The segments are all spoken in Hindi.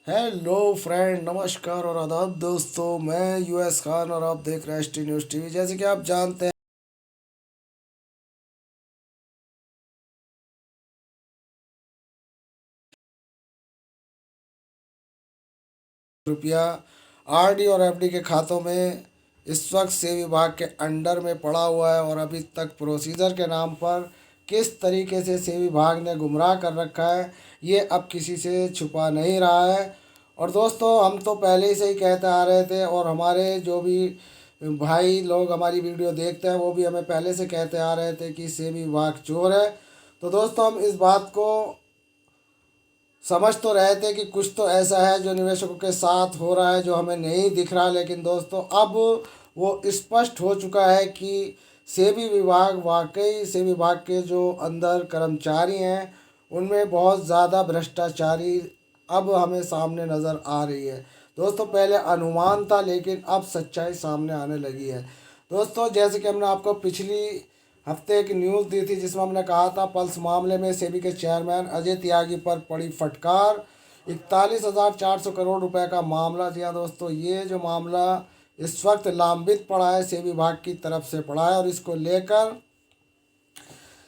हेलो फ्रेंड, नमस्कार और आदाब दोस्तों। मैं यूएस खान और आप देख रहे हैं एस टी न्यूज़ टीवी। जैसे कि आप जानते हैं, रुपया आरडी और एफडी के खातों में इस वक्त सेवी विभाग के अंडर में पड़ा हुआ है और अभी तक प्रोसीजर के नाम पर किस तरीके से सेवी विभाग ने गुमराह कर रखा है, ये अब किसी से छुपा नहीं रहा है। और दोस्तों, हम तो पहले ही से ही कहते आ रहे थे और हमारे जो भी भाई लोग हमारी वीडियो देखते हैं वो भी हमें पहले से कहते आ रहे थे कि सेवी विभाग चोर है। तो दोस्तों, हम इस बात को समझ तो रहे थे कि कुछ तो ऐसा है जो निवेशकों के साथ हो रहा है जो हमें नहीं दिख रहा, लेकिन दोस्तों अब वो स्पष्ट हो चुका है कि सेबी विभाग वाकई सेबी विभाग के जो अंदर कर्मचारी हैं उनमें बहुत ज़्यादा भ्रष्टाचारी अब हमें सामने नज़र आ रही है। दोस्तों, पहले अनुमान था लेकिन अब सच्चाई सामने आने लगी है। दोस्तों, जैसे कि हमने आपको पिछली हफ्ते एक न्यूज़ दी थी जिसमें हमने कहा था पल्स मामले में सेबी के चेयरमैन अजय त्यागी पर पड़ी फटकार, 41,400 करोड़ रुपए का मामला। जी हाँ दोस्तों, ये जो मामला इस वक्त लंबित पड़ा है, सेबी विभाग की तरफ से पड़ा है और इसको लेकर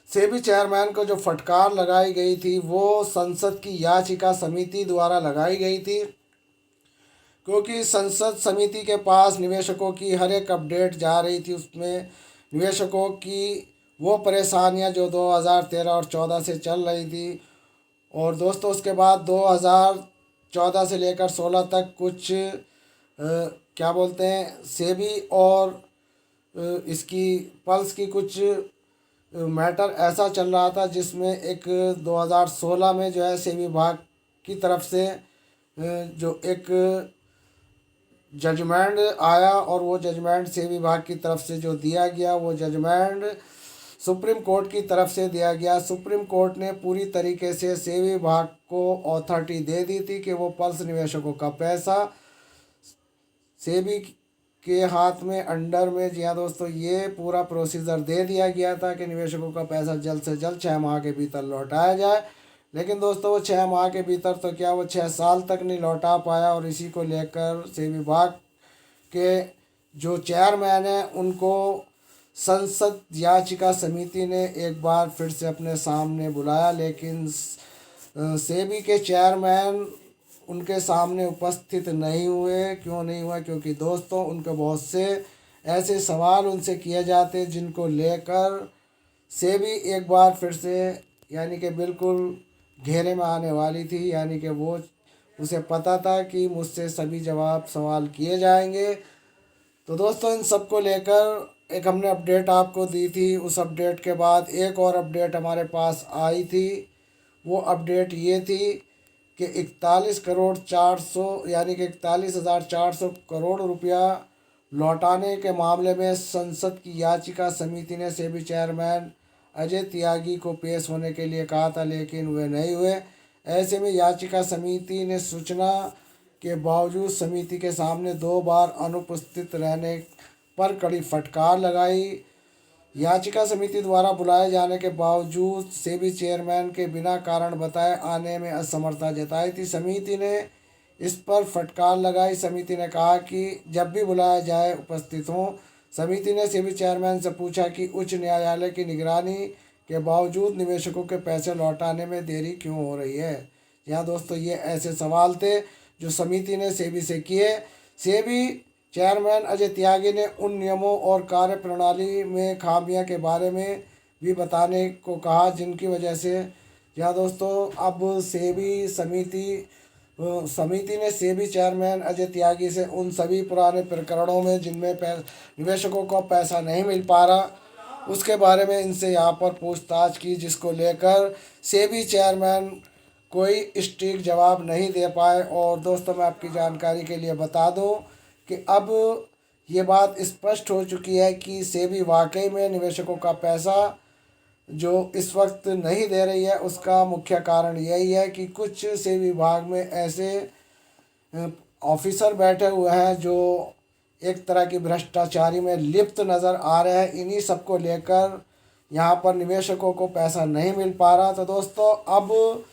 सेबी चेयरमैन को जो फटकार लगाई गई थी वो संसद की याचिका समिति द्वारा लगाई गई थी, क्योंकि संसद समिति के पास निवेशकों की हर एक अपडेट जा रही थी। उसमें निवेशकों की वो परेशानियां जो 2013 और 14 से चल रही थी। और दोस्तों, उसके बाद 2014 से लेकर 16 तक कुछ क्या बोलते हैं सेबी और इसकी पल्स की कुछ मैटर ऐसा चल रहा था जिसमें एक 2016 में जो है सेबी विभाग की तरफ से जो एक जजमेंट आया और वो जजमेंट सेबी विभाग की तरफ से जो दिया गया वो जजमेंट सुप्रीम कोर्ट की तरफ से दिया गया। सुप्रीम कोर्ट ने पूरी तरीके से सेबी विभाग को अथॉरिटी दे दी थी कि वो पल्स निवेशकों का पैसा सेबी के हाथ में अंडर में, जी हाँ दोस्तों, ये पूरा प्रोसीजर दे दिया गया था कि निवेशकों का पैसा जल्द से जल्द 6 माह के भीतर लौटाया जाए। लेकिन दोस्तों, वो 6 माह के भीतर तो क्या, वो 6 साल तक नहीं लौटा पाया और इसी को लेकर सेबी विभाग के जो चेयरमैन हैं उनको संसद याचिका समिति ने एक बार फिर से अपने सामने बुलाया, लेकिन सेबी के चेयरमैन उनके सामने उपस्थित नहीं हुए। क्यों नहीं हुआ? क्योंकि दोस्तों, उनके बहुत से ऐसे सवाल उनसे किए जाते जिनको लेकर सेबी एक बार फिर से यानी कि बिल्कुल घेरे में आने वाली थी। यानी कि वो उसे पता था कि मुझसे सभी जवाब सवाल किए जाएंगे। तो दोस्तों, इन सब को लेकर एक हमने अपडेट आपको दी थी। उस अपडेट के बाद एक और अपडेट हमारे पास आई थी। वो अपडेट ये थी कि 41,400 यानी कि 41,400 करोड़ रुपया लौटाने के मामले में संसद की याचिका समिति ने सेबी चेयरमैन अजय त्यागी को पेश होने के लिए कहा था, लेकिन वे नहीं हुए। ऐसे में याचिका समिति ने सूचना के बावजूद समिति के सामने 2 बार अनुपस्थित रहने पर कड़ी फटकार लगाई। याचिका समिति द्वारा बुलाए जाने के बावजूद सेबी चेयरमैन के बिना कारण बताए आने में असमर्थता जताई थी। समिति ने इस पर फटकार लगाई। समिति ने कहा कि जब भी बुलाया जाए उपस्थित हों। समिति ने सेबी चेयरमैन से पूछा कि उच्च न्यायालय की निगरानी के बावजूद निवेशकों के पैसे लौटाने में देरी क्यों हो रही है। यहाँ दोस्तों, ये ऐसे सवाल थे जो समिति ने सेबी से किए। सेबी चेयरमैन अजय त्यागी ने उन नियमों और कार्यप्रणाली में खामियां के बारे में भी बताने को कहा जिनकी वजह से, यहाँ दोस्तों, अब समिति ने सेबी चेयरमैन अजय त्यागी से उन सभी पुराने प्रकरणों में जिनमें निवेशकों को पैसा नहीं मिल पा रहा उसके बारे में इनसे यहाँ पर पूछताछ की, जिसको लेकर सेबी चेयरमैन कोई सटीक जवाब नहीं दे पाए। और दोस्तों, मैं आपकी जानकारी के लिए बता दूं कि अब ये बात स्पष्ट हो चुकी है कि सेबी वाकई में निवेशकों का पैसा जो इस वक्त नहीं दे रही है उसका मुख्य कारण यही है कि कुछ सेबी विभाग में ऐसे ऑफिसर बैठे हुए हैं जो एक तरह की भ्रष्टाचारी में लिप्त नज़र आ रहे हैं। इन्हीं सब को लेकर यहाँ पर निवेशकों को पैसा नहीं मिल पा रहा। तो दोस्तों, अब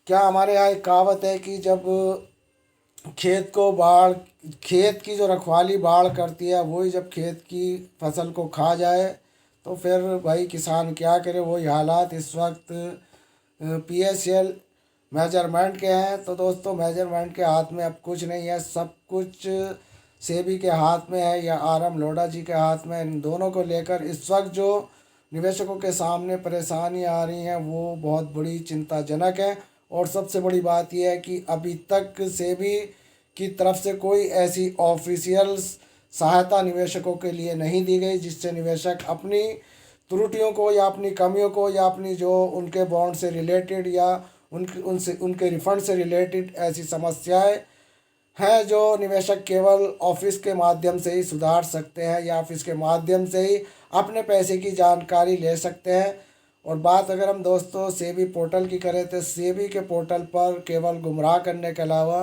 क्या हमारे यहाँ एक कहावत है कि जब खेत को बाढ़ खेत की जो रखवाली बाढ़ करती है, वही जब खेत की फसल को खा जाए तो फिर भाई किसान क्या करे। वही हालात इस वक्त पीएसएल मेजरमेंट के हैं। तो दोस्तों मेजरमेंट के हाथ में अब कुछ नहीं है, सब कुछ सेबी के हाथ में है या आर एम लोढ़ा जी के हाथ में। इन दोनों को लेकर इस वक्त जो निवेशकों के सामने परेशानी आ रही हैं वो बहुत बड़ी चिंताजनक है। और सबसे बड़ी बात यह है कि अभी तक सेबी की तरफ से कोई ऐसी ऑफिशियल सहायता निवेशकों के लिए नहीं दी गई जिससे निवेशक अपनी त्रुटियों को या अपनी कमियों को या अपनी जो उनके बॉन्ड से रिलेटेड या उनके रिफंड से रिलेटेड ऐसी समस्याएं हैं जो निवेशक केवल ऑफिस के माध्यम से ही सुधार सकते हैं या ऑफिस के माध्यम से ही अपने पैसे की जानकारी ले सकते हैं। और बात अगर हम दोस्तों सेबी पोर्टल की करें तो सेबी के पोर्टल पर केवल गुमराह करने के अलावा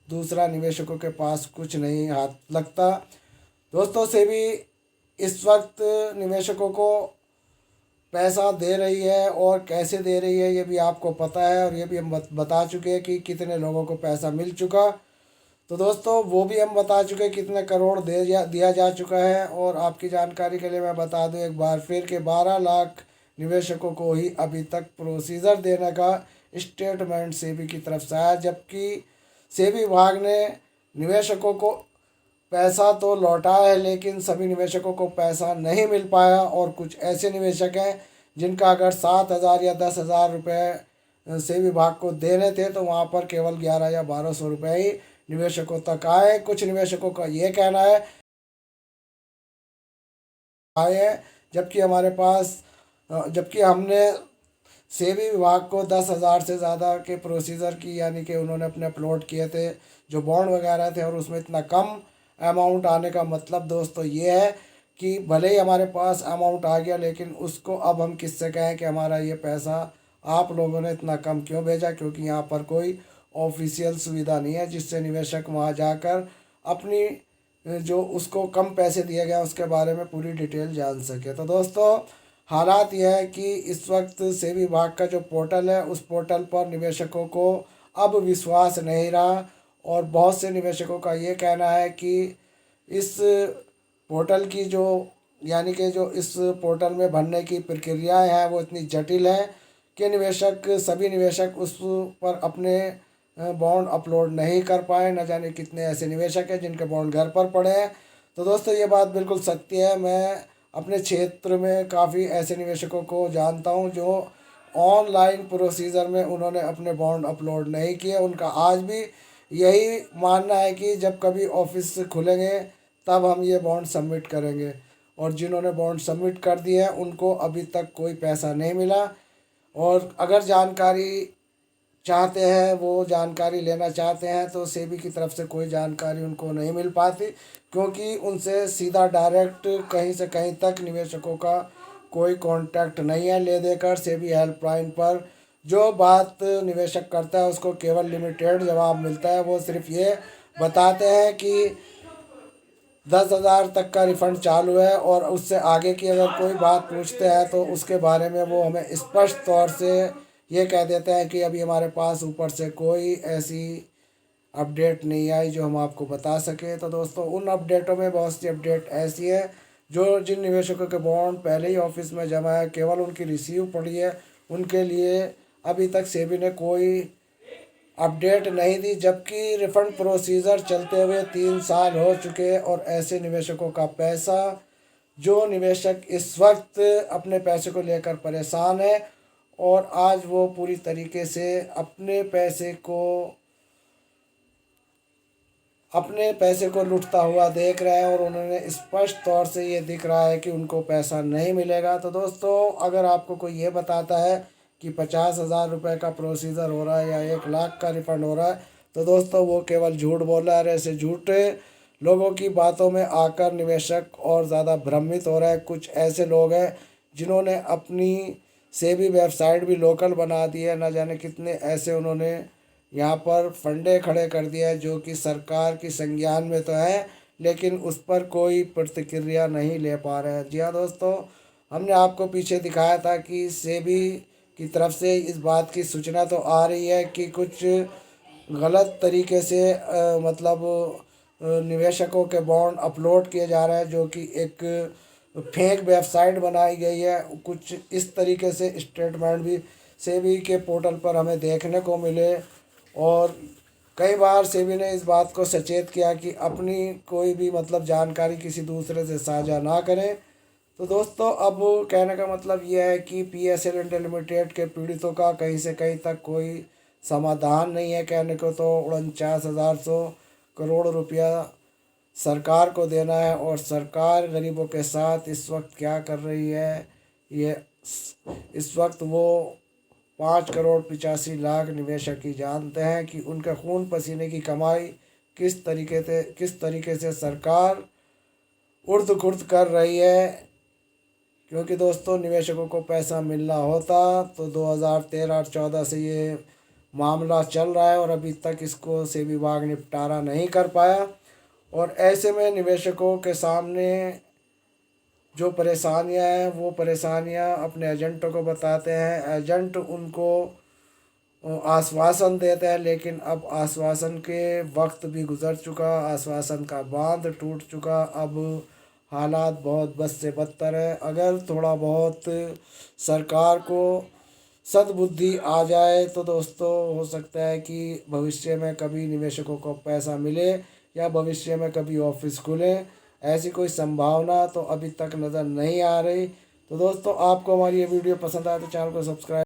दूसरा निवेशकों के पास कुछ नहीं हाथ लगता। दोस्तों सेबी इस वक्त निवेशकों को पैसा दे रही है और कैसे दे रही है ये भी आपको पता है, और ये भी हम बता चुके हैं कि कितने लोगों को पैसा मिल चुका। तो दोस्तों वो भी हम बता चुके हैं कितने करोड़ दिया जा चुका है। और आपकी जानकारी के लिए मैं बता दूं एक बार फिर के 12 लाख निवेशकों को ही अभी तक प्रोसीजर देने का स्टेटमेंट सेबी की तरफ से आया, जबकि सेबी विभाग ने निवेशकों को पैसा तो लौटाया है लेकिन सभी निवेशकों को पैसा नहीं मिल पाया। और कुछ ऐसे निवेशक हैं जिनका अगर 7,000 या 10,000 रुपये सेबी विभाग को देने थे तो वहाँ पर केवल 11 या 1200 रुपये ही निवेशकों तक आए। कुछ निवेशकों का ये कहना है आए हैं, जबकि हमारे पास जबकि हमने सेबी विभाग को 10,000 से ज़्यादा के प्रोसीजर की यानी कि उन्होंने अपने अपलोड किए थे जो बॉन्ड वगैरह थे, और उसमें इतना कम अमाउंट आने का मतलब दोस्तों ये है कि भले ही हमारे पास अमाउंट आ गया लेकिन उसको अब हम किससे कहें कि हमारा ये पैसा आप लोगों ने इतना कम क्यों भेजा, क्योंकि यहाँ पर कोई ऑफिशियल सुविधा नहीं है जिससे निवेशक वहाँ जाकर अपनी जो उसको कम पैसे दिए गए उसके बारे में पूरी डिटेल जान सके। तो दोस्तों हालात यह है कि इस वक्त सेबी विभाग का जो पोर्टल है उस पोर्टल पर निवेशकों को अब विश्वास नहीं रहा। और बहुत से निवेशकों का ये कहना है कि इस पोर्टल की जो यानी कि जो इस पोर्टल में भरने की प्रक्रियाएं हैं वो इतनी जटिल है कि सभी निवेशक उस पर अपने बॉन्ड अपलोड नहीं कर पाए। न जाने कितने ऐसे निवेशक हैं जिनके बॉन्ड घर पर पड़े हैं। तो दोस्तों ये बात बिल्कुल सत्य है। मैं अपने क्षेत्र में काफ़ी ऐसे निवेशकों को जानता हूं जो ऑनलाइन प्रोसीजर में उन्होंने अपने बॉन्ड अपलोड नहीं किए। उनका आज भी यही मानना है कि जब कभी ऑफिस खुलेंगे तब हम ये बॉन्ड सबमिट करेंगे। और जिन्होंने बॉन्ड सबमिट कर दिए हैं उनको अभी तक कोई पैसा नहीं मिला। और अगर जानकारी चाहते हैं वो जानकारी लेना चाहते हैं तो सेबी की तरफ से कोई जानकारी उनको नहीं मिल पाती, क्योंकि उनसे सीधा डायरेक्ट कहीं से कहीं तक निवेशकों का कोई कांटेक्ट नहीं है ले देकर। सेबी हेल्पलाइन पर जो बात निवेशक करता है उसको केवल लिमिटेड जवाब मिलता है। वो सिर्फ ये बताते हैं कि 10,000 तक का रिफ़ंड चालू है, और उससे आगे की अगर कोई बात पूछते हैं तो उसके बारे में वो हमें स्पष्ट तौर से ये कह देते हैं कि अभी हमारे पास ऊपर से कोई ऐसी अपडेट नहीं आई जो हम आपको बता सकें। तो दोस्तों उन अपडेटों में बहुत सी अपडेट ऐसी है जो जिन निवेशकों के बॉन्ड पहले ही ऑफिस में जमा है केवल उनकी रिसीव पड़ी है, उनके लिए अभी तक सेबी ने कोई अपडेट नहीं दी, जबकि रिफंड प्रोसीजर चलते हुए 3 साल हो चुके। और ऐसे निवेशकों का पैसा जो निवेशक इस वक्त अपने पैसे को लेकर परेशान है और आज वो पूरी तरीके से अपने पैसे को लुटता हुआ देख रहे हैं, और उन्होंने स्पष्ट तौर से ये दिख रहा है कि उनको पैसा नहीं मिलेगा। तो दोस्तों अगर आपको कोई ये बताता है कि 50,000 रुपये का प्रोसीजर हो रहा है या 1 लाख का रिफ़ंड हो रहा है तो दोस्तों वो केवल झूठ बोल रहा है। ऐसे झूठे लोगों की बातों में आकर निवेशक और ज़्यादा भ्रमित हो रहा है। कुछ ऐसे लोग हैं जिन्होंने अपनी सेबी वेबसाइट भी लोकल बना दी है, न जाने कितने ऐसे उन्होंने यहाँ पर फंडे खड़े कर दिया है जो कि सरकार की संज्ञान में तो है लेकिन उस पर कोई प्रतिक्रिया नहीं ले पा रहे हैं। जी हाँ दोस्तों, हमने आपको पीछे दिखाया था कि सेबी की तरफ से इस बात की सूचना तो आ रही है कि कुछ गलत तरीके से मतलब निवेशकों के बॉन्ड अपलोड किए जा रहे हैं, जो कि एक फेक वेबसाइट बनाई गई है। कुछ इस तरीके से स्टेटमेंट भी सेबी के पोर्टल पर हमें देखने को मिले। और कई बार सेबी ने इस बात को सचेत किया कि अपनी कोई भी मतलब जानकारी किसी दूसरे से साझा ना करें। तो दोस्तों, अब कहने का मतलब यह है कि PSL इंडिया लिमिटेड के पीड़ितों का कहीं से कहीं तक कोई समाधान नहीं है। कहने को तो 49,100 करोड़ रुपया सरकार को देना है, और सरकार गरीबों के साथ इस वक्त क्या कर रही है, ये इस वक्त वो 5,85,00,000 निवेशक ही जानते हैं कि उनके खून पसीने की कमाई किस तरीके से सरकार उर्द गुर्द कर रही है। क्योंकि दोस्तों, निवेशकों को पैसा मिलना होता तो 2013-14 से ये मामला चल रहा है, और अभी तक इसको सेबी विभाग निपटारा नहीं कर पाया। और ऐसे में निवेशकों के सामने जो परेशानियां हैं, वो परेशानियां अपने एजेंटों को बताते हैं। एजेंट उनको आश्वासन देते हैं, लेकिन अब आश्वासन के वक्त भी गुजर चुका, आश्वासन का बांध टूट चुका। अब हालात बहुत बद से बदतर है। अगर थोड़ा बहुत सरकार को सद्बुद्धि आ जाए तो दोस्तों, हो सकता है कि भविष्य में कभी निवेशकों को पैसा मिले, या भविष्य में कभी ऑफिस खुले। ऐसी कोई संभावना तो अभी तक नज़र नहीं आ रही। तो दोस्तों, आपको हमारी ये वीडियो पसंद आए तो चैनल को सब्सक्राइब